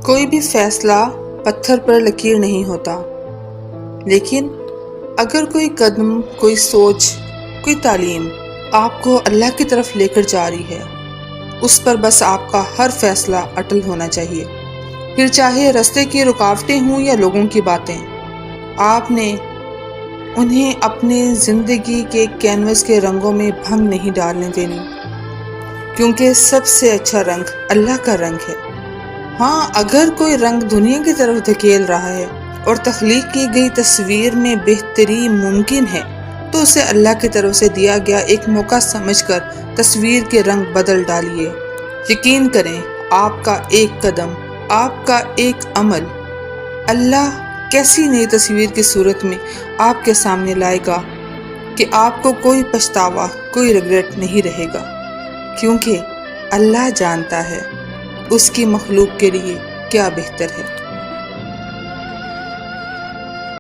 کوئی بھی فیصلہ پتھر پر لکیر نہیں ہوتا، لیکن اگر کوئی قدم، کوئی سوچ، کوئی تعلیم آپ کو اللہ کی طرف لے کر جا رہی ہے، اس پر بس آپ کا ہر فیصلہ اٹل ہونا چاہیے، پھر چاہے راستے کی رکاوٹیں ہوں یا لوگوں کی باتیں۔ آپ نے انہیں اپنے زندگی کے کینوس کے رنگوں میں بھنگ نہیں ڈالنے دینی، کیونکہ سب سے اچھا رنگ اللہ کا رنگ ہے۔ ہاں، اگر کوئی رنگ دنیا کی طرف دھکیل رہا ہے اور تخلیق کی گئی تصویر میں بہتری ممکن ہے، تو اسے اللہ کی طرف سے دیا گیا ایک موقع سمجھ کر تصویر کے رنگ بدل ڈالیے۔ یقین کریں، آپ کا ایک قدم، آپ کا ایک عمل، اللہ کیسی نئی تصویر کی صورت میں آپ کے سامنے لائے گا کہ آپ کو کوئی پچھتاوا، کوئی ریگریٹ نہیں رہے گا، کیونکہ اللہ جانتا ہے اس کی مخلوق کے لیے کیا بہتر ہے۔